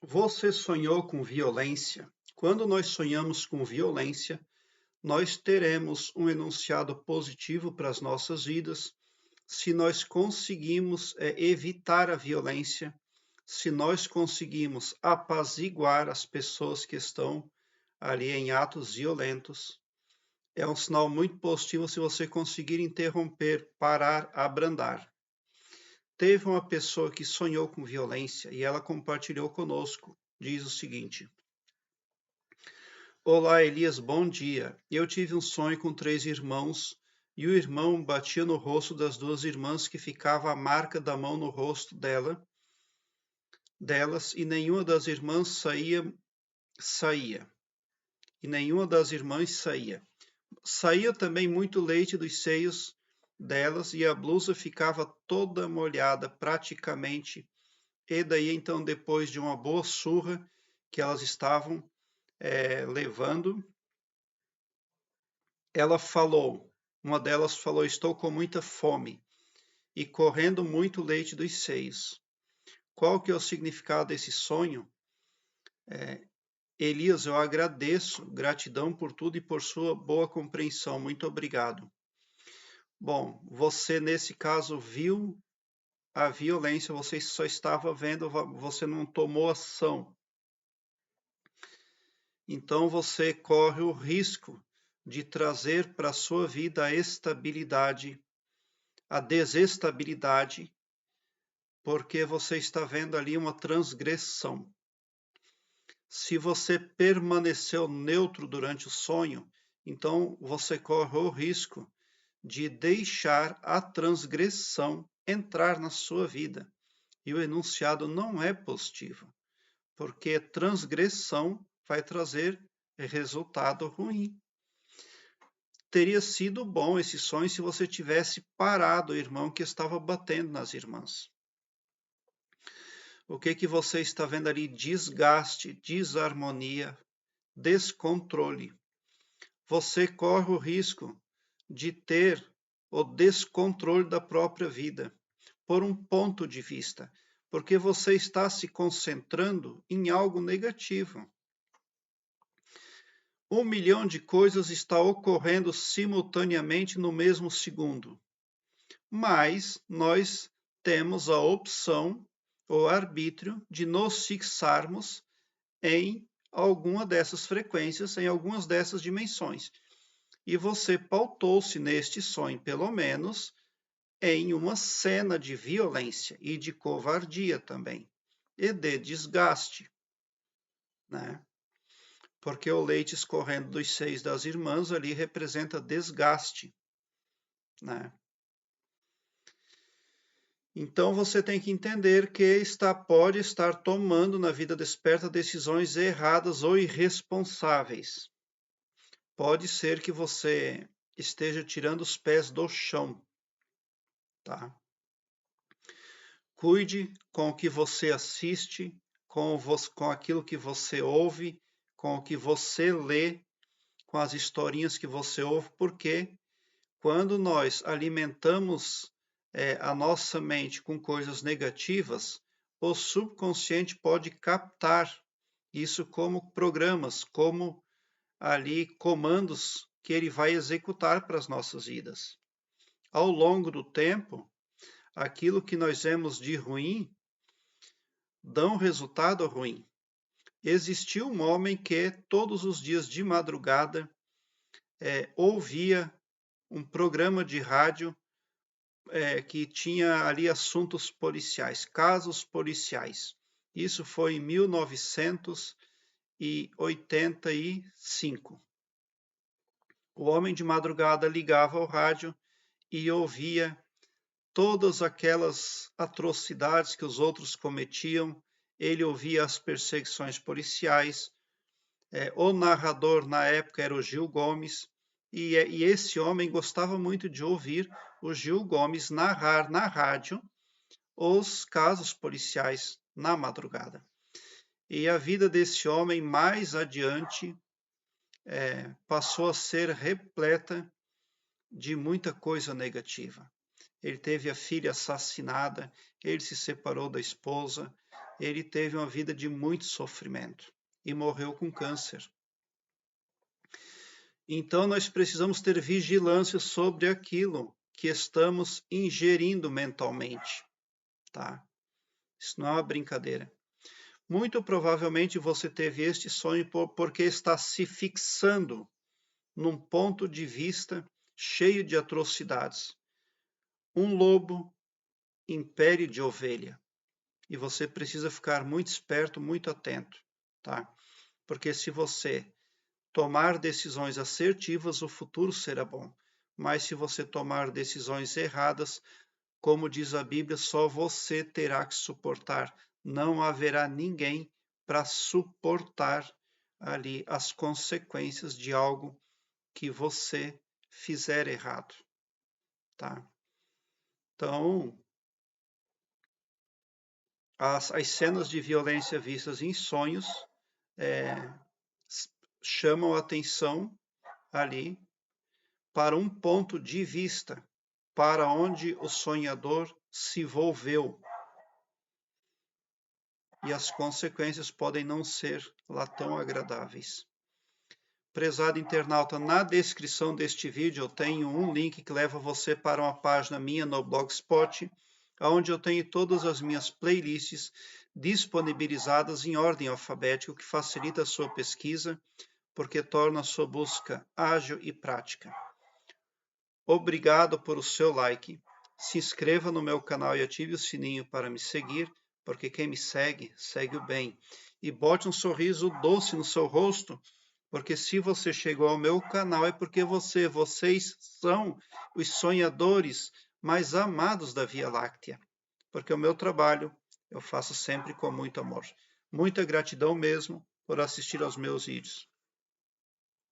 Você sonhou com violência? Quando nós sonhamos com violência, nós teremos um enunciado positivo para as nossas vidas, se nós conseguimos evitar a violência, se nós conseguimos apaziguar as pessoas que estão ali em atos violentos. É um sinal muito positivo se você conseguir interromper, parar, abrandar. Teve uma pessoa que sonhou com violência e ela compartilhou conosco. Diz o seguinte: Olá, Elias, bom dia. Eu tive um sonho com 3 irmãos e o irmão batia no rosto das 2 irmãs que ficava a marca da mão no rosto delas e nenhuma das irmãs saía. E nenhuma das irmãs saía. Saía também muito leite dos seios delas e a blusa ficava toda molhada praticamente. E daí então, depois de uma boa surra que elas estavam levando, uma delas falou, estou com muita fome e correndo muito leite dos seios. Qual que é o significado desse sonho? Elias, eu agradeço, gratidão por tudo e por sua boa compreensão, muito obrigado. Bom, você nesse caso viu a violência, você só estava vendo, você não tomou ação. Então você corre o risco de trazer para a sua vida a estabilidade, a desestabilidade, porque você está vendo ali uma transgressão. Se você permaneceu neutro durante o sonho, então você corre o risco de deixar a transgressão entrar na sua vida. E o enunciado não é positivo, porque transgressão vai trazer resultado ruim. Teria sido bom esse sonho se você tivesse parado o irmão que estava batendo nas irmãs. O que você está vendo ali? Desgaste, desarmonia, descontrole. Você corre o risco de ter o descontrole da própria vida, por um ponto de vista, porque você está se concentrando em algo negativo. 1 milhão de coisas está ocorrendo simultaneamente no mesmo segundo, mas nós temos a opção, o arbítrio, de nos fixarmos em alguma dessas frequências, em algumas dessas dimensões. E você pautou-se neste sonho, pelo menos, em uma cena de violência e de covardia também, e de desgaste, né? Porque o leite escorrendo dos seios das irmãs ali representa desgaste, né? Então você tem que entender que pode estar tomando na vida desperta decisões erradas ou irresponsáveis. Pode ser que você esteja tirando os pés do chão, tá? Cuide com o que você assiste, com aquilo que você ouve, com o que você lê, com as historinhas que você ouve, porque quando nós alimentamos a nossa mente com coisas negativas, o subconsciente pode captar isso como programas, como ali comandos que ele vai executar para as nossas vidas. Ao longo do tempo, aquilo que nós vemos de ruim dá um resultado ruim. Existiu um homem que todos os dias de madrugada ouvia um programa de rádio que tinha ali assuntos policiais, casos policiais. Isso foi em 1985. O homem de madrugada ligava ao rádio e ouvia todas aquelas atrocidades que os outros cometiam. Ele ouvia as perseguições policiais. O narrador na época era o Gil Gomes. E esse homem gostava muito de ouvir o Gil Gomes narrar na rádio os casos policiais na madrugada. E a vida desse homem, mais adiante, passou a ser repleta de muita coisa negativa. Ele teve a filha assassinada, ele se separou da esposa, ele teve uma vida de muito sofrimento e morreu com câncer. Então, nós precisamos ter vigilância sobre aquilo que estamos ingerindo mentalmente, tá? Isso não é uma brincadeira. Muito provavelmente você teve este sonho porque está se fixando num ponto de vista cheio de atrocidades. Um lobo império de ovelha. E você precisa ficar muito esperto, muito atento, tá? Porque se você tomar decisões assertivas, o futuro será bom. Mas se você tomar decisões erradas, como diz a Bíblia, só você terá que suportar. Não haverá ninguém para suportar ali as consequências de algo que você fizer errado, tá? Então, as cenas de violência vistas em sonhos chamam a atenção ali para um ponto de vista para onde o sonhador se volveu. E as consequências podem não ser lá tão agradáveis. Prezado internauta, na descrição deste vídeo eu tenho um link que leva você para uma página minha no Blogspot, onde eu tenho todas as minhas playlists disponibilizadas em ordem alfabética, o que facilita a sua pesquisa, porque torna a sua busca ágil e prática. Obrigado por o seu like, se inscreva no meu canal e ative o sininho para me seguir, porque quem me segue, segue o bem. E bote um sorriso doce no seu rosto, porque se você chegou ao meu canal é porque vocês são os sonhadores mais amados da Via Láctea. Porque o meu trabalho eu faço sempre com muito amor. Muita gratidão mesmo por assistir aos meus vídeos.